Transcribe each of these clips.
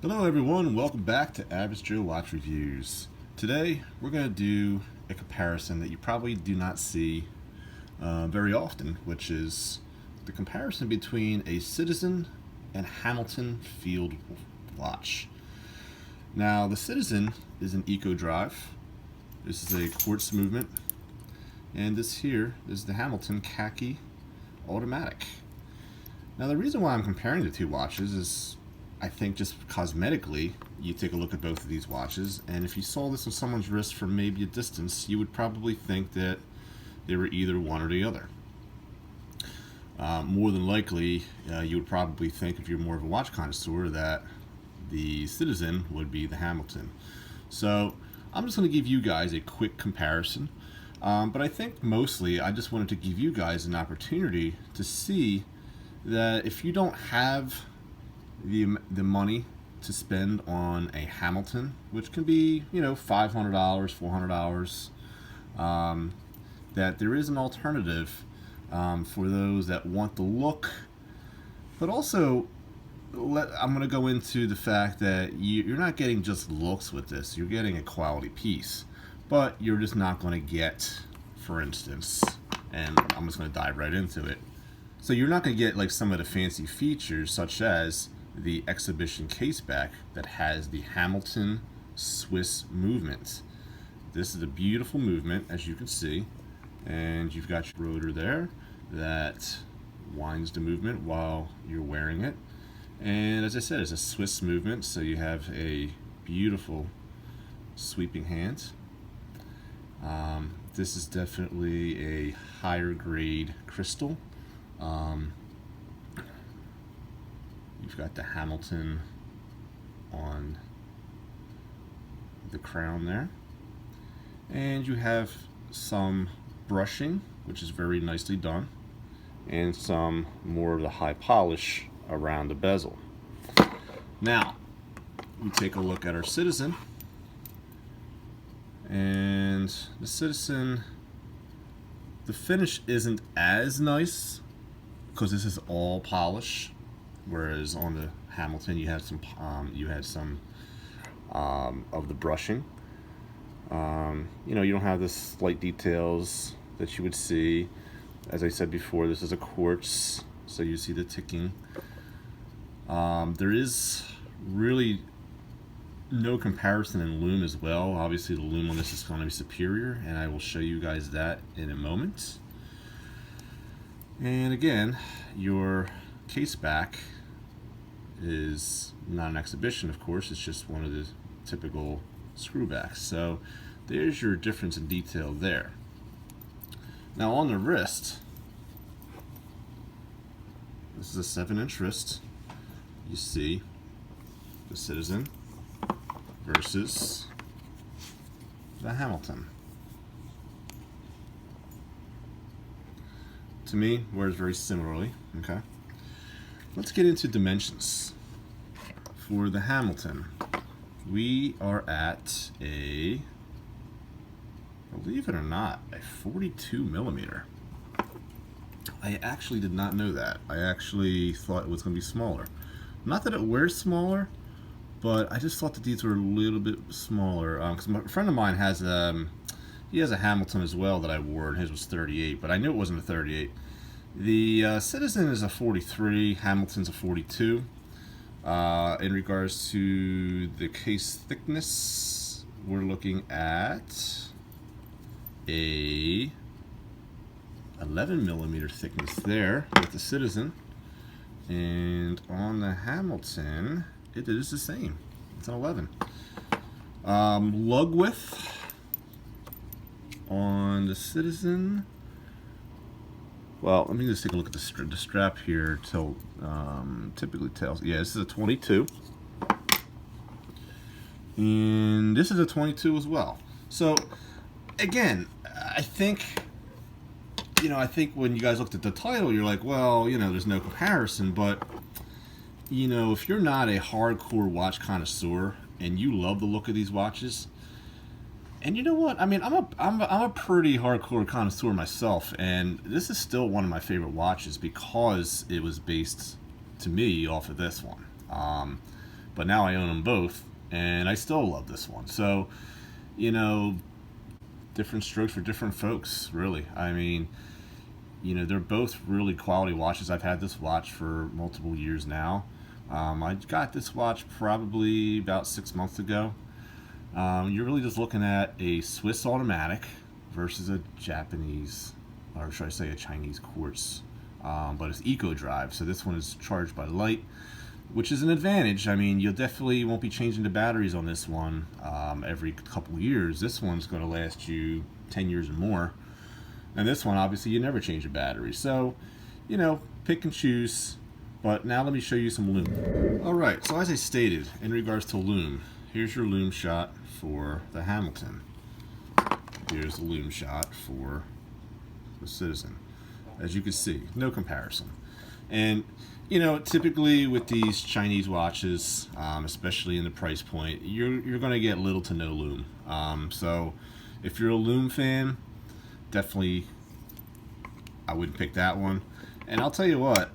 Hello everyone, welcome back to Average Joe Watch Reviews. Today we're going to do a comparison that you probably do not see very often, which is the comparison between a Citizen and Hamilton Field watch. Now the Citizen is an Eco Drive. This is a quartz movement, and this here is the Hamilton Khaki automatic. Now the reason why I'm comparing the two watches is I think just cosmetically, you take a look at both of these watches, and if you saw this on someone's wrist from maybe a distance, you would probably think that they were either one or the other. More than likely, you would probably think, if you're more of a watch connoisseur, that the Citizen would be the Hamilton. So I'm just going to give you guys a quick comparison, but I think mostly I just wanted to give you guys an opportunity to see that if you don't have the money to spend on a Hamilton, which can be, $500, $400, that there is an alternative for those that want the look, but also I'm going to go into the fact that you're not getting just looks with this. You're getting a quality piece, but you're just not going to get, for instance, and I'm just going to dive right into it. So you're not going to get like some of the fancy features, such as the exhibition caseback that has the Hamilton Swiss movement. This is a beautiful movement, as you can see, and you've got your rotor there that winds the movement while you're wearing it. And as I said, it's a Swiss movement, so you have a beautiful sweeping hand. This is definitely a higher grade crystal. You've got the Hamilton on the crown there, and you have some brushing, which is very nicely done, and some more of the high polish around the bezel. Now we take a look at our Citizen, and the Citizen, the finish isn't as nice because this is all polish, whereas on the Hamilton you had some of the brushing. You don't have the slight details that you would see. As I said before, this is a quartz, so you see the ticking. There is really no comparison in lume as well. Obviously the lume on this is going to be superior, and I will show you guys that in a moment. And again, your case back is not an exhibition, of course, it's just one of the typical screwbacks. So there's your difference in detail there. Now on the wrist, this is a 7-inch wrist. You see the Citizen versus the Hamilton. To me, wears very similarly. Okay, let's get into dimensions. For the Hamilton, we are at a, believe it or not, a 42 millimeter. I actually did not know that. I actually thought it was going to be smaller. Not that it wears smaller, but I just thought that these were a little bit smaller. Because a friend of mine has he has a Hamilton as well that I wore, and his was 38, but I knew it wasn't a 38. The Citizen is a 43, Hamilton's a 42. In regards to the case thickness, we're looking at a 11 millimeter thickness there with the Citizen, and on the Hamilton it is the same. It's an 11. Lug width on the Citizen, well, let me just take a look at the strap here. Typically tells, yeah, this is a 22, and this is a 22 as well. So again, I think when you guys looked at the title, you're like, well, there's no comparison. But if you're not a hardcore watch connoisseur and you love the look of these watches, And you know what? I mean, I'm a pretty hardcore connoisseur myself, and this is still one of my favorite watches because it was based, to me, off of this one. But now I own them both, and I still love this one. So, you know, different strokes for different folks, really. I mean, you know, they're both really quality watches. I've had this watch for multiple years now. I got this watch probably about 6 months ago. You're really just looking at a Swiss automatic versus a Japanese, or should I say a Chinese quartz, but it's eco drive, so this one is charged by light, which is an advantage. I mean, you definitely won't be changing the batteries on this one every couple years. This one's going to last you 10 years or more, and this one obviously you never change the battery, so you know, pick and choose. But now let me show you some Lume. Alright, so as I stated, in regards to Lume, here's your Lume shot for the Hamilton. Here's the Lume shot for the Citizen. As you can see, no comparison. And you know, typically with these Chinese watches, especially in the price point, you're going to get little to no Lume. So if you're a Lume fan, definitely I wouldn't pick that one. And I'll tell you what,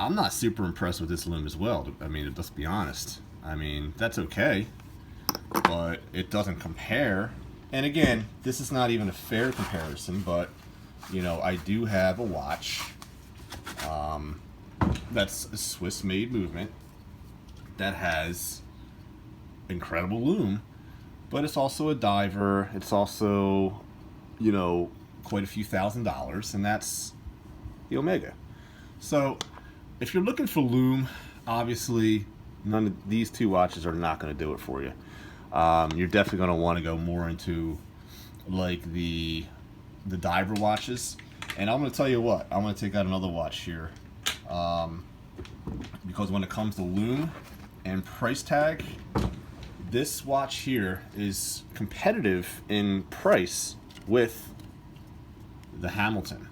I'm not super impressed with this Lume as well. I mean, let's be honest. I mean, that's okay, but it doesn't compare. And again, this is not even a fair comparison, but you know, I do have a watch that's a Swiss-made movement that has incredible Lume, but it's also a diver. It's also, you know, quite a few $1,000s, and that's the Omega. So if you're looking for Lume, obviously none of these two watches are not going to do it for you. You're definitely going to want to go more into like the diver watches. And I'm going to tell you what, I'm going to take out another watch here, because when it comes to Lume and price tag, this watch here is competitive in price with the Hamilton.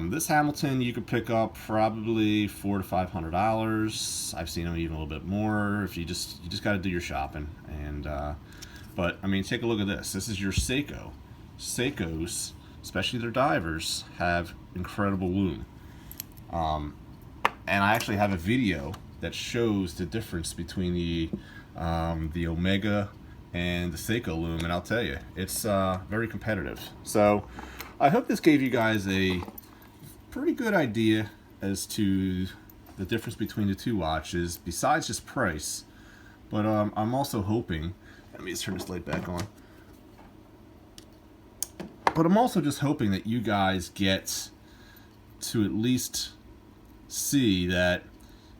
This Hamilton you could pick up probably $400 to $500. I've seen them even a little bit more. If you just got to do your shopping. And but I mean, take a look at this. This is your Seiko. Seikos, especially their divers, have incredible Lume. And I actually have a video that shows the difference between the Omega and the Seiko Lume, and I'll tell you, it's very competitive. So I hope this gave you guys a pretty good idea as to the difference between the two watches, besides just price. But I'm also hoping, let me just turn this light back on. But I'm also just hoping that you guys get to at least see that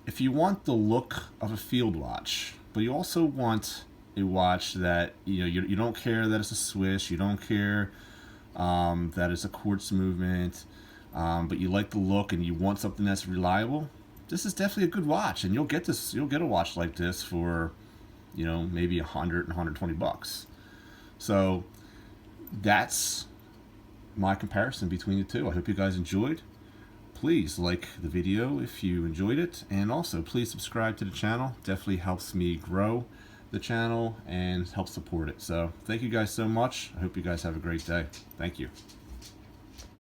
if you want the look of a field watch, but you also want a watch that, you know, you don't care that it's a Swiss, you don't care that it's a quartz movement, but you like the look and you want something that's reliable, this is definitely a good watch. And you'll get a watch like this for, you know, maybe 100 and 120 bucks. So that's my comparison between the two. I hope you guys enjoyed. Please like the video if you enjoyed it, and also please subscribe to the channel. Definitely helps me grow the channel and help support it. So thank you guys so much. I hope you guys have a great day. Thank you.